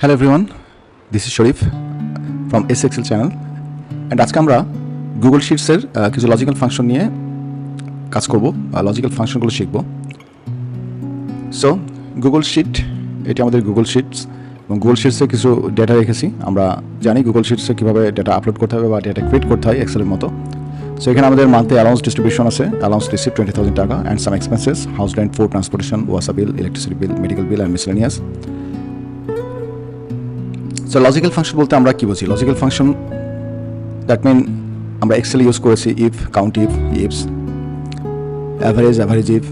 Hello everyone, this is Sharif from SXL channel and আজকে আমরা Google শিটসের কিছু logical function নিয়ে কাজ করব লজিক্যাল ফাংশনগুলো শিখব। সো গুগল শিট, এটি আমাদের গুগল শিটস এবং গুগল শিটসে কিছু ডেটা রেখেছি। আমরা জানি গুগল শিটসে কীভাবে ডেটা আপলোড করতে হবে বা ডেটা ক্রিয়েট করতে হয় এক্সেলের মতো। সো এখানে আমাদের মান্থলি অ্যালাউন্স ডিস্ট্রিবিউশন আছে, অ্যালাউন্স রিসিভ 20,000 টাকা and some expenses, house rent, food, transportation, ওয়াসার bill, electricity bill, medical bill and miscellaneous. So logical function বলতে আমরা কী বুঝি? লজিক্যাল ফাংশন দ্যাট মিন আমরা এক্সেলে ইউজ করেছি if, count if, ifs, average if,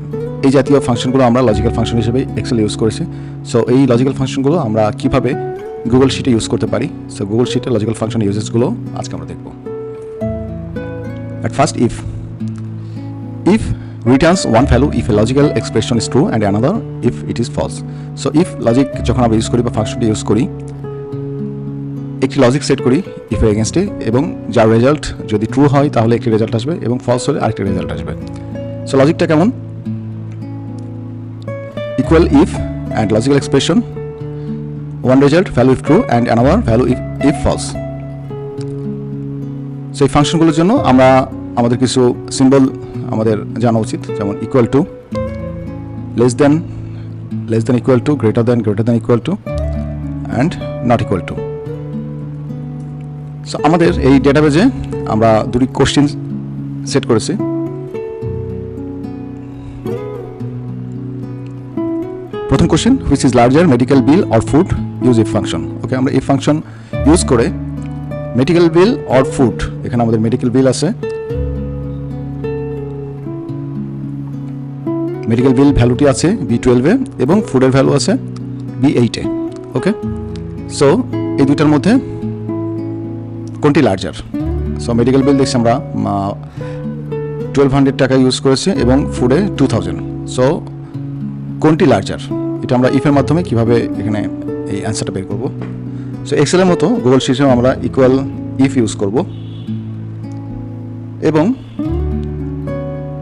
এই জাতীয় ফাংশনগুলো আমরা লজিক্যাল ফাংশন হিসেবে এক্সেলে ইউজ করেছি। সো এই লজিক্যাল ফাংশনগুলো আমরা কীভাবে গুগল শিটে ইউজ করতে পারি, সো গুগল শিটে লজিক্যাল ফাংশন ইউজেসগুলো আজকে আমরা দেখব। At first, if returns one value if a logical expression is true and another if it is false. So if logic যখন আমরা ইউজ করি বা ফাংশনটি ইউজ করি, একটি লজিক সেট করি if এর এগেনস্টে, এবং যার রেজাল্ট যদি ট্রু হয় তাহলে একটি রেজাল্ট আসবে এবং ফলস হলে আরেকটি রেজাল্ট আসবে। সো লজিকটা কেমন? Equal if and logical expression, one result value if true and another value if false. So এই ফাংশনগুলোর জন্য আমাদের কিছু সিম্বল আমাদের জানা উচিত, যেমন equal to, less than equal to, greater than equal to and not equal to. So আমাদের এই ডেটাবেজে আমরা দুটি কোশ্চেন সেট করেছি। প্রথম question, which is larger, medical bill or food, use if function. Okay, আমরা এই ফাংশন ইউজ করে মেডিকেল বিল অর ফুড, এখানে আমাদের মেডিকেল বিল আছে, মেডিকেল বিল ভ্যালুটি আছে B12 এ এবং ফুডের ভ্যালু আছে B8 এ। ওকে, সো এই দুইটার মধ্যে কোনটি লার্জার? সো মেডিকেল বিল দেখছি আমরা 1200 টাকা ইউজ করেছি এবং ফুডে 2000। সো কোনটি লার্জার, এটা আমরা ইফের মাধ্যমে কিভাবে এখানে এই অ্যান্সারটা বের করব। সো এক্সেলের মতো গুগল শিটেও আমরা ইকুয়াল ইফ ইউজ করব এবং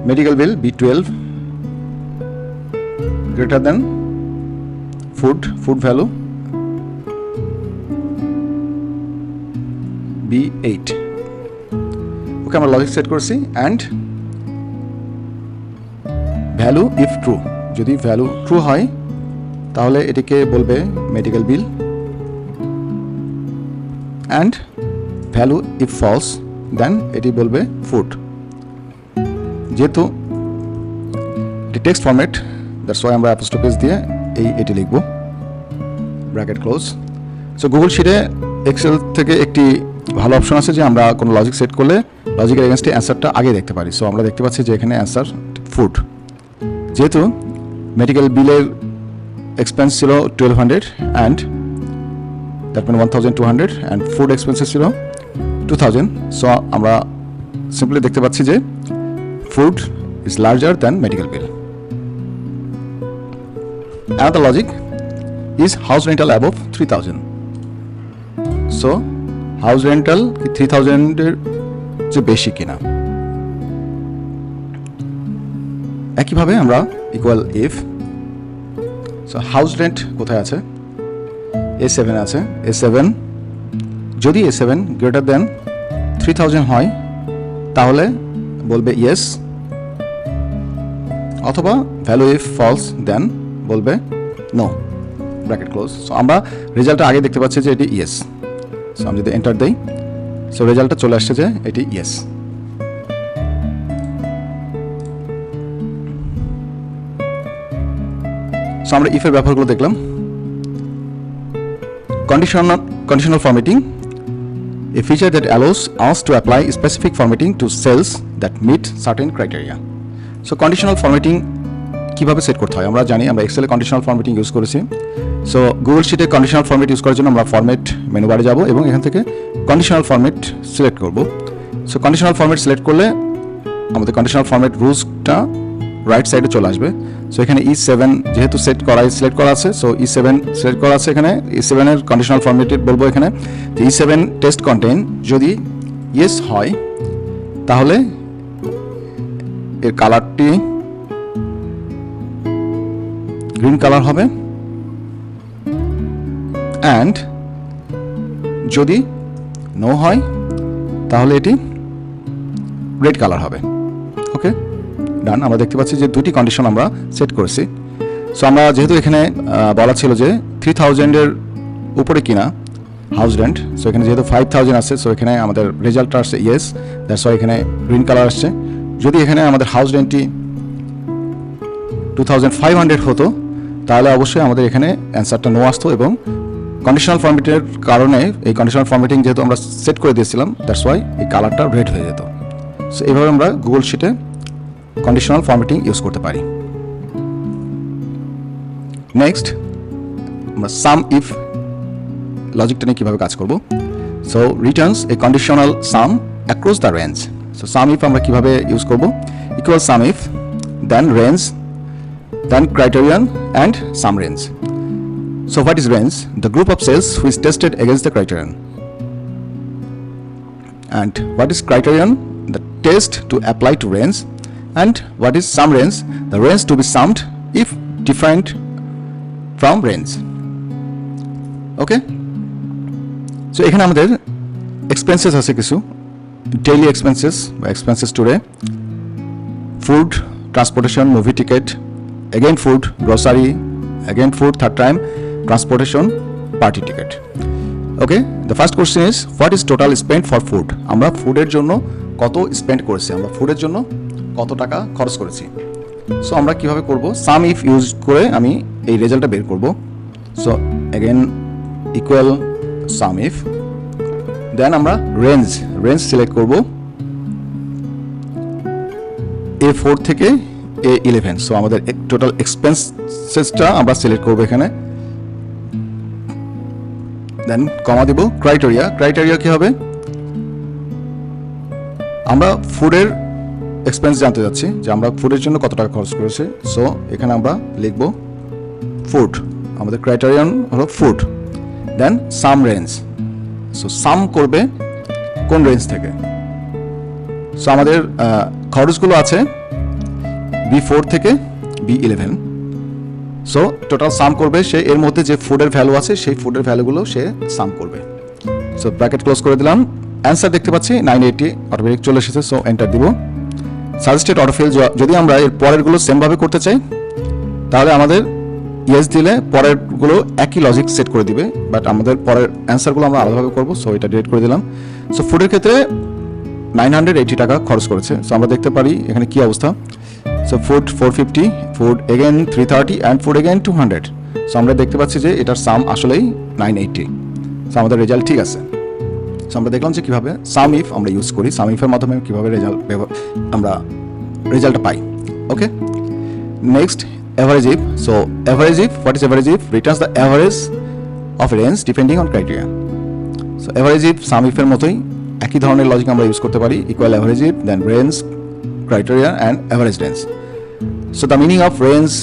medical bill B12 greater than food value B8। Okay, আমরা লজিক সেট করছি অ্যান্ড ভ্যালু ইফ ট্রু, যদি ভ্যালু ট্রু হয় তাহলে এটিকে বলবে medical bill, and value if false then এটি বলবে ফুড। যেহেতু এটি টেক্সট ফরম্যাট, দ্যাটস ওয়াই আমরা অ্যাপোস্ট্রোফি দিয়ে এটি লিখব, ব্র্যাকেট ক্লোজ। সো গুগল শিটে এক্সেল থেকে একটি ভালো অপশন আছে যে আমরা কোনো লজিক সেট করলে লজিকের এগেনস্টে অ্যান্সারটা আগে দেখতে পারি। সো আমরা দেখতে পাচ্ছি যে এখানে অ্যান্সার ফুড, যেহেতু মেডিকেল বিলের এক্সপেন্স ছিল 1200 and that mean 1200 and food expenses ছিল 2000। সো আমরা সিম্পলি দেখতে পাচ্ছি যে food is larger than medical bill. Another logic is house rental above 3000. So house rental 3000 এর যে বেশি কিনা। একইভাবে আমরা equal if, so house rent কোথায় আছে? A7 আছে। A7 যদি A7 গ্রেটার দেন 3000 হয় তাহলে বলবে ইয়েস, অথবা ভ্যালু ইফ ফলস দেন বলবে নো, ব্র্যাকেট ক্লোজ। সো আমরা রেজাল্টটা আগে দেখতে পাচ্ছি যে এটি ইয়েস। সো আমি যদি এন্টার দেই, সো রেজাল্টটা চলে আসছে যে এটি ইয়েস। সো আমরা ইফের ব্যবহারগুলো দেখলাম। Conditional formatting, a feature that allows us to apply specific formatting to cells that meet certain criteria. So conditional formatting কিভাবে সেট করতে হয় আমরা জানি, আমরা এক্সেলে কন্ডিশনাল ফরম্যাটিং ইউজ করেছি। সো গুগল শিটে কন্ডিশনাল ফরম্যাট ইউজ করার জন্য আমরা ফরম্যাট মেনু বারে যাব এবং এখান থেকে কন্ডিশনাল ফরম্যাট সিলেক্ট করব। সো কন্ডিশনাল ফরম্যাট সিলেক্ট করলে আমাদের কন্ডিশনাল ফরম্যাট রুলসটা রাইট সাইডে চলে আসবে। সো এখানে E7 যেহেতু সিলেক্ট করা আছে, সো E7 সিলেক্ট করা আছে, এখানে E7 এর কন্ডিশনাল ফরম্যাটেড বলবো এখানে যে E7 টেস্ট কন্টেন্ট যদি ইয়েস হয় তাহলে এর কালারটি গ্রিন কালার হবে, অ্যান্ড যদি নো হয় তাহলে এটি রেড কালার হবে। ওকে, ডান। আমরা দেখতে পাচ্ছি যে দুটি কন্ডিশন আমরা সেট করেছি। সো আমরা যেহেতু এখানে বলা ছিল যে 3000-এর উপরে কিনা হাউস রেন্ট, সো এখানে যেহেতু 5000 আছে, সো এখানে আমাদের রেজাল্টটা আসছে ইয়েস, দ্যাটস ওয়াই এখানে গ্রিন কালার আসছে। যদি এখানে আমাদের হাউস রেন্টটি 2500 হতো তাহলে অবশ্যই আমাদের এখানে অ্যান্সারটা নো আসতো, এবং কন্ডিশনাল ফরম্যাটের কারণে এই কন্ডিশনাল ফরম্যাটিং যেহেতু আমরা সেট করে দিয়েছিলাম, দ্যাটস ওয়াই এই কালারটা রেড হয়ে যেত। সো এইভাবে আমরা গুগল শিটে কন্ডিশনাল ফরম্যাটিং ইউজ করতে পারি। নেক্সট আমরা সাম ইফ লজিকটা নিয়ে কীভাবে কাজ করব। So returns a conditional sum across the range. So sum if আমরা কীভাবে ইউজ করব, equal sum if then range then criterion and sum range. So what is range? The group of cells who is tested against the criterion. And what is criterion? The test to apply to range. And what is sum range? The range to be summed if different from range. Okay? So এখানে আমাদের expenses আছে কিছু, daily expenses বা expenses today, food, transportation, movie ticket, again food, grocery, again food, third time, transportation, party ticket. Okay, the first question is what is total spent for food? আমরা ফুডের জন্য কত spend করেছি, আমরা ফুডের জন্য কত টাকা খরচ করেছি। সো আমরা কিভাবে করব, সাম ইফ ইউজ করে আমি এই রেজাল্টটা বের করব। So again equal sum if, then আমরা রেঞ্জ সিলেক্ট করব A4 থেকে A11। সো আমাদের টোটাল এক্সপেন্সেসটা আমরা সিলেক্ট করব এখানে, দেন কমা দিব। ক্রাইটেরিয়া কি হবে, আমরা ফুডের এক্সপেন্স জানতে যাচ্ছি যে আমরা ফুডের জন্য কত টাকা খরচ করেছি। সো এখানে আমরা লিখব ফুড, আমাদের ক্রাইটেরিয়ান হলো ফুড। দেন সাম রেঞ্জ, সো সাম করবে কোন রেঞ্জ থেকে। সো আমাদের খরচগুলো আছে B4 থেকে B11। সো টোটাল সাম করবে সে, এর মধ্যে যে ফুডের ভ্যালু আছে সেই ফুডের ভ্যালুগুলো সে সাম করবে। সো ব্র্যাকেট ক্লোজ করে দিলাম। অ্যান্সার দেখতে পাচ্ছি 980 অটোমেটিক চলে এসেছে। সো এন্টার দিব। সাজেস্টেড অটোফিল, যদি আমরা এর পরেরগুলো সেমভাবে করতে চাই তাহলে আমাদের ইয়েস দিলে পরেরগুলো একই লজিক সেট করে দিবে, বাট আমাদের পরের অ্যান্সারগুলো আমরা আলাদাভাবে করবো। সো এটা ডিলিট করে দিলাম। সো ফুডের ক্ষেত্রে 980 টাকা খরচ করেছে। সো আমরা দেখতে পারি এখানে কি অবস্থা। So food 450, food again 330 and food again 200। So আমরা দেখতে পাচ্ছি যে এটার সাম আসলেই 980। সো আমাদের রেজাল্ট ঠিক আছে। সো আমরা দেখলাম যে কীভাবে সাম ইফ আমরা ইউজ করি, সাম ইফের মাধ্যমে কীভাবে আমরা রেজাল্টটা পাই। Okay, next average if. So average if, what is average if? Returns the average of range depending on criteria. So average if sum ইফের মতোই একই ধরনের লজিক আমরা ইউজ করতে পারি, equal average if then range criteria and average range. So the meaning of range,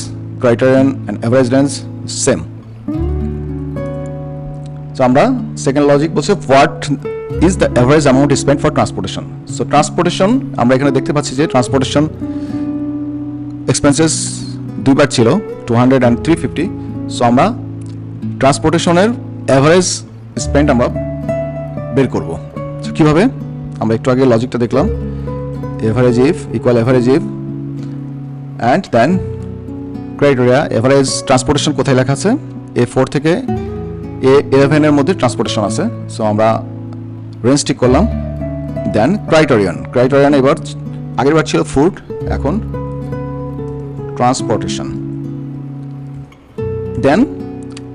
criterion and average range is same. So আমরা second logic বলছে what is the average amount spent for transportation. So transportation আমরা এখানে দেখতে পাচ্ছি যে transportation expenses দুইবার ছিল 200 and 350. So আমরা transportationের average spend আমরা বের করব। So কিভাবে, আমরা একটু আগে লজিকটা দেখলাম, average if equal average if and then criteria, average transportation কোথায় লেখা আছে, A4 থেকে A11 এর মধ্যে ট্রান্সপোর্টেশন আছে। সো আমরা রেঞ্জ ঠিক করলাম। দেন ক্রাইটেরিয়ান এবার আগের বার ছিল ফুড, এখন ট্রান্সপোর্টেশন। দেন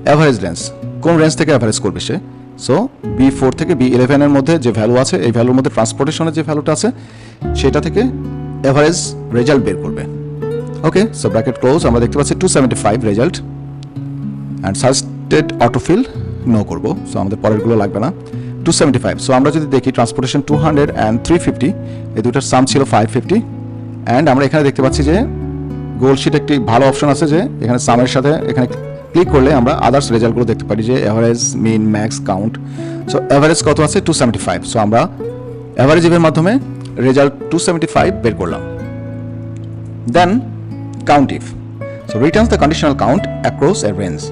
অ্যাভারেজ রেঞ্জ, কোন রেঞ্জ থেকে অ্যাভারেজ করবে সে। সো B4 থেকে B11 এর মধ্যে যে ভ্যালু আছে এই ভ্যালুর মধ্যে ট্রান্সপোর্টেশনের যে ভ্যালুটা আছে সেটা থেকে অ্যাভারেজ রেজাল্ট বের করবে। Okay, so bracket close. আমরা দেখতে পাচ্ছি 275 result and suggested autofill no করব। সো আমাদের পরেরগুলো লাগবে না। 275। সো আমরা যদি দেখি ট্রান্সপোর্টেশন 200 অ্যান্ড 350, এই দুটার সাম ছিল 550। অ্যান্ড আমরা এখানে দেখতে পাচ্ছি যে গুগল শিট একটি ভালো অপশন আছে যে এখানে সামের সাথে এখানে ক্লিক করলে আমরা আদার্স রেজাল্টগুলো দেখতে পারি, যে অ্যাভারেজ, মিন, ম্যাক্স, কাউন্ট। সো অ্যাভারেজ কত আছে 275। সো আমরা অ্যাভারেজ ইভের মাধ্যমে রেজাল্ট 275 বের করলাম। দেন count if, so returns the conditional count across a range.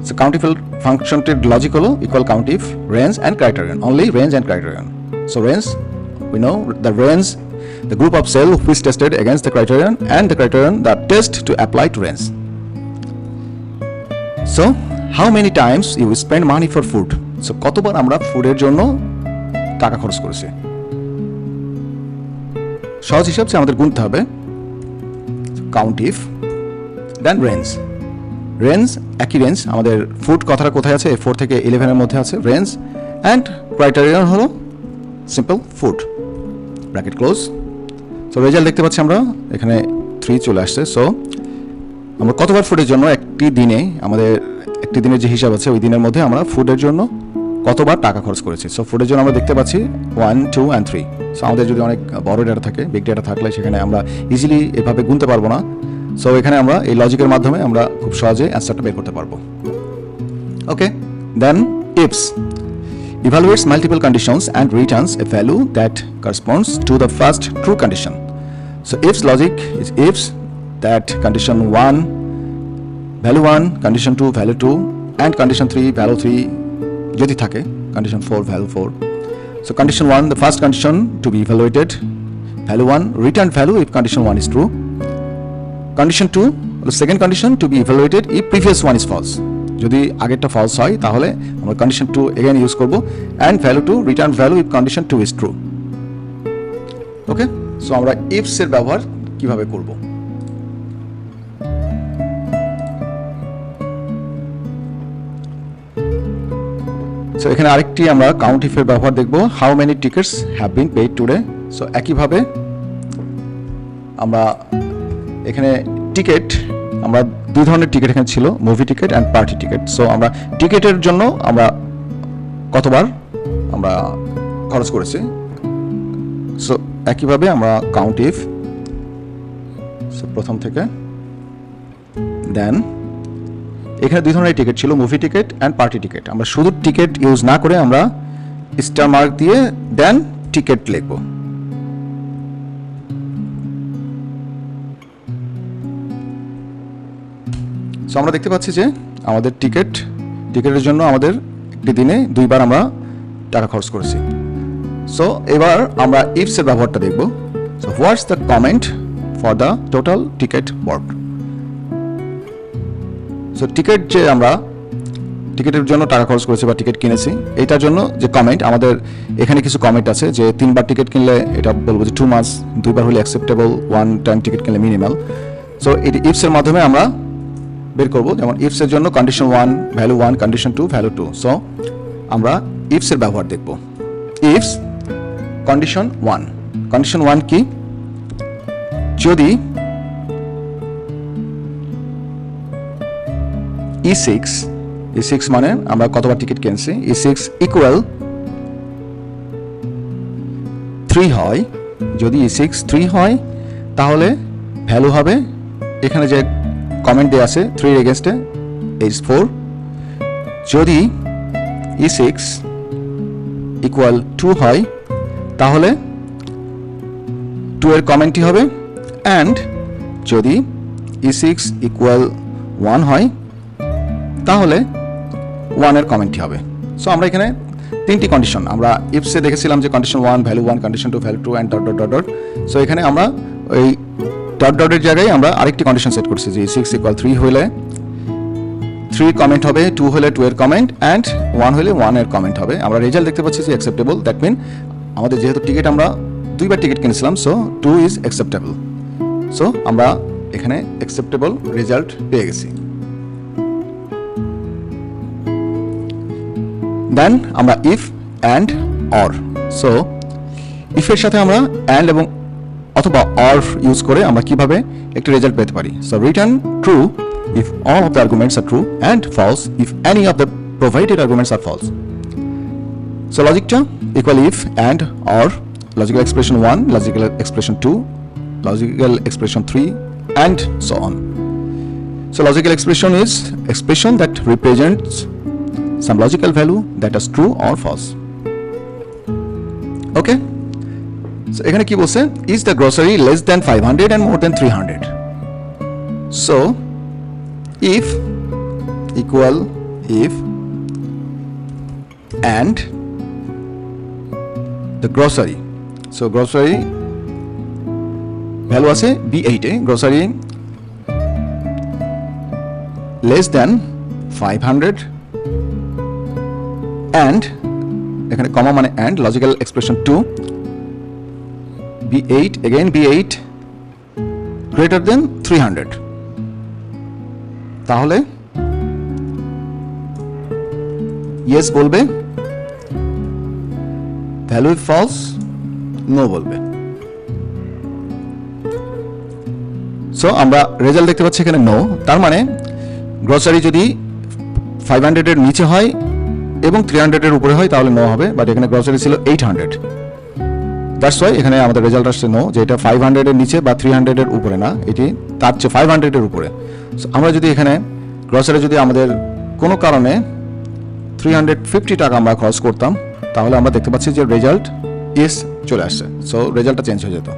So count if ফাংশনটির লজিক হলো equal count if range and criterion, only range and criterion. So range, we know the range, the group of cell which tested against the criterion, and the criterion that test to apply to range. So how many times you spend money for food? So কতবার আমরা ফুডের জন্য টাকা খরচ করেছি। সহজ হিসাবে আমাদের গুনতে হবে count if then range. Range একই রেঞ্জ, আমাদের ফুড কথাটা কোথায় আছে, 4 থেকে 11 এর মধ্যে আছে রেঞ্জ, অ্যান্ড ক্রাইটেরিয়ন হলো simple food, bracket close. So result দেখতে পাচ্ছি আমরা এখানে 3 চলে আসছে। সো আমরা কতবার ফুডের জন্য একটি দিনে, আমাদের একটি দিনের যে হিসাব আছে ওই দিনের মধ্যে আমরা ফুডের জন্য কতবার টাকা খরচ করেছি। সো ফুডের জন্য আমরা দেখতে পাচ্ছি 1, 2 and 3। সো আমাদের যদি অনেক বড় ডেটা থাকে, বিগ ডেটা থাকলে সেখানে আমরা ইজিলি এভাবে গুনতে পারবো না। সো এখানে আমরা এই লজিকের মাধ্যমে আমরা খুব সহজে অ্যান্সারটা বের করতে পারবো। ওকে, দেন ifs evaluates multiple conditions and returns a value that corresponds to the first true condition. So ifs logic is ifs that condition 1 value 1, condition 2 value 2, and condition 3 value 3 jodi thake, condition 4 value 4. So condition 1, the first condition to be evaluated, value 1, returned value if condition 1 is true. Condition 2, the second condition to be evaluated if previous one is false. যদি আগেরটা false হয় তাহলে আমরা condition 2 again use করব, and value 2 return value if condition 2 is true. Okay, so আমরা ifs এর ব্যবহার কিভাবে করব। সো এখানে আরেকটি আমরা কাউন্ট ইফ এর ব্যবহার দেখব, how many tickets have been paid today. So একইভাবে আমরা এখানে টিকেট, আমরা দুই ধরনের টিকিট এখানে ছিল, movie ticket and party ticket. So আমরা টিকিটের জন্য আমরা কতবার আমরা খরচ করেছি। সো একইভাবে আমরা কাউন্ট ইফ, সো প্রথম থেকে দেন এখানে দুই ধরনের টিকিট ছিল, movie ticket and party ticket. আমরা শুধু টিকিট ইউজ না করে আমরা স্টার মার্ক দিয়ে দেন টিকিট লিখব। সো আমরা দেখতে পাচ্ছি যে আমাদের টিকিটের জন্য আমাদের একটি দিনে 2 বার আমরা টাকা খরচ করেছি। সো এবার আমরা ইফস এর ব্যবহারটা দেখব। So what's the comment for the total ticket bought. So ticket যে আমরা টিকিটের জন্য টাকা খরচ করেছি বা টিকিট কিনেছি, এটার জন্য যে কমেন্ট, আমাদের এখানে কিছু কমেন্ট আছে যে 3 বার টিকিট কিনলে এটা বলবো যে 2 মান্থস, 2 বার হলে অ্যাকসেপ্টেবল, 1 টাইম টিকিট কিনলে মিনিমাল। সো এটি ইফস এর মাধ্যমে আমরা বের করব। যেমন ইফস এর জন্য condition 1 value 1, condition 2 value 2। So আমরা ইফস এর ব্যবহার দেখব। ইফস কন্ডিশন 1, কন্ডিশন 1 কি, যদি E6 মানে আমরা কতবার টিকিট কিনছি, E6 ইকুয়াল 3 হয়, যদি E6 3 হয় তাহলে ভ্যালু হবে, এখানে যে কমেন্ট দেওয়া আছে 3 এর এগেইনস্টে ইজ 4। যদি E6 ইকুয়াল 2 হয় তাহলে 2 এর কমেন্টই হবে, অ্যান্ড যদি E6 ইকুয়াল 1 হয় তাহলে 1 এর কমেন্টই হবে। সো আমরা এখানে 3টি কন্ডিশন আমরা ইফসে দেখেছিলাম যে condition 1 value 1, condition 2 value 2 and dot dot dot dot. So এখানে আমরা ওই ডট ডটের জায়গায় আমরা আরেকটি কন্ডিশন সেট করছি যে 6 ইকুয়াল 3 হলে 3 কমেন্ট হবে, 2 হলে 2 এর কমেন্ট, অ্যান্ড 1 হলে 1 এর কমেন্ট হবে। আমরা রেজাল্ট দেখতে পাচ্ছি যে অ্যাকসেপ্টেবল, দ্যাট মিন আমাদের যেহেতু টিকিট আমরা 2 বার টিকিট কিনেছিলাম, সো 2 ইজ অ্যাকসেপ্টেবল। সো আমরা এখানে অ্যাকসেপ্টেবল রেজাল্ট পেয়ে গেছি। দেন আমরা ইফ অ্যান্ড অর। সো ইফের সাথে আমরা অ্যান্ড এবং অথবা অর ইউজ করে আমরা কিভাবে একটি রেজাল্ট পেতে পারি। So return true if all of the arguments are true, and false if any of the provided arguments are false. So logicটা equal if and or, logical expression 1, logical expression 2, logical expression 3, and so on. So logical expression is expression that represents some logical value that is true or false. Okay, so এখানে কি বলছে, is the grocery less than 500 and more than 300? So if equal if and the grocery. So grocery value আছে B8 A, grocery less than 500 and এখানে কমা মানে and logical expression 2 B8 again B8 greater than 300. তাহলে yes বলবে, value false no বলবে। So আমরা result দেখতে পাচ্ছি এখানে নো, তার মানে গ্রসারি যদি 500 এর নিচে হয় এবং 300 এর উপরে হয় তাহলে নো হবে, বাট এখানে গ্রসারি ছিল 800, দ্যাটস ওয়াই এখানে আমাদের রেজাল্ট আসছে নো, যে এটা 500 এর নিচে বা 300 এর উপরে না, এটি তার চেয়ে 500 এর উপরে। আমরা যদি এখানে গ্রসারি যদি আমাদের কোনো কারণে 350 টাকা আমরা খরচ করতাম তাহলে আমরা দেখতে পাচ্ছি যে রেজাল্ট ইস চলে আসছে, সো রেজাল্টটা চেঞ্জ হয়ে যেত।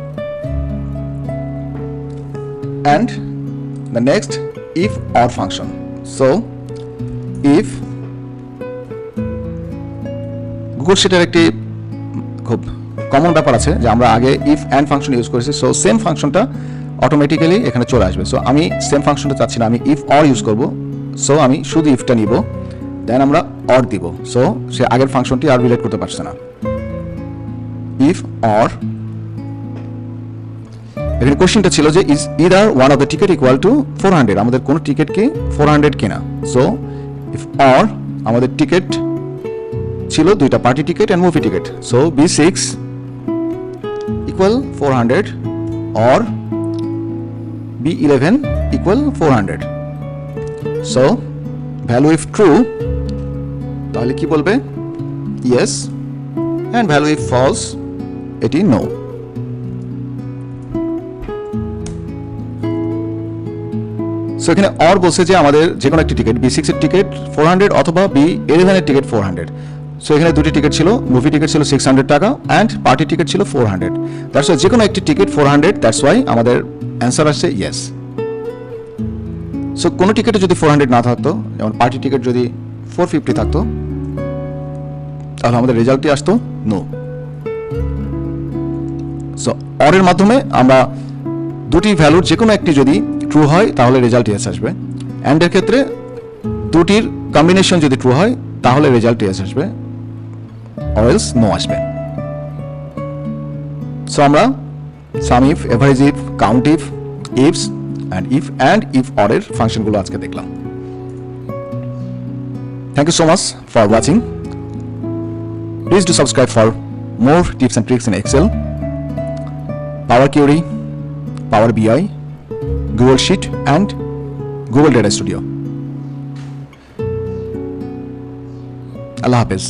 And the next if or function. So if Google শিটের একটি খুব কমন ব্যাপার আছে যে আমরা আগে ইফ অ্যান্ড ফাংশন ইউজ করেছি, সো সেম ফাংশনটা অটোমেটিক্যালি এখানে চলে আসবে। সো আমি সেম ফাংশনটা চাচ্ছি না, আমি ইফ অর ইউজ করব, সো আমি শুধু ইফটা নিব, দেন আমরা অর দিব, সো সে আগের ফাংশনটি আর রিলেট করতে পারছে না। ইফ অর এখানে কোশ্চেনটা ছিল যে is either one of the ticket equal to 400, আমাদের কোন টিকেট কি 400 কিনা। সো ইফ অর আমাদের টিকেট ছিল দুইটা, party ticket and movie ticket, so B6 equal 400 or B11 equal 400। So value if true তাহলে কি বলবে yes, and value if false এটি নো। সো এখানে অর বলছে যে আমাদের যে কোনো একটি টিকিট B6 এর টিকিট 400 অথবা B11 এর টিকিট 400। সো এখানে দুটি টিকিট ছিল, মুভি টিকিট ছিল 600 টাকা এন্ড পার্টি টিকিট ছিল 400, দ্যাটস ওয়াই যে কোনো একটি টিকিট 400, দ্যাটস ওয়াই আমাদের অ্যান্সার আসছে ইয়েস। সো কোনো টিকিটে যদি 400 না থাকতো, যেমন পার্টি টিকিট যদি 450 থাকতো তাহলে আমাদের রেজাল্টটি আসতো নো। সো অরের মাধ্যমে আমরা দুটি ভ্যালুর যে কোনো একটি যদি ট্রু হয় তাহলে রেজাল্ট ইয়েস আসবে, অ্যান্ড এর ক্ষেত্রে দুটির কম্বিনেশন যদি ট্রু হয় তাহলে রেজাল্ট ইয়েস আসবে, অর এলস নো আসবে। সো আমরা sum if, average if, count if, ifs and if or এর ফাংশনগুলো আজকে দেখলাম। Thank you so much for watching. Please do subscribe for more tips and tricks in Excel, Power Query, Power BI, Google Sheet and Google Data Studio. Allah Hafiz.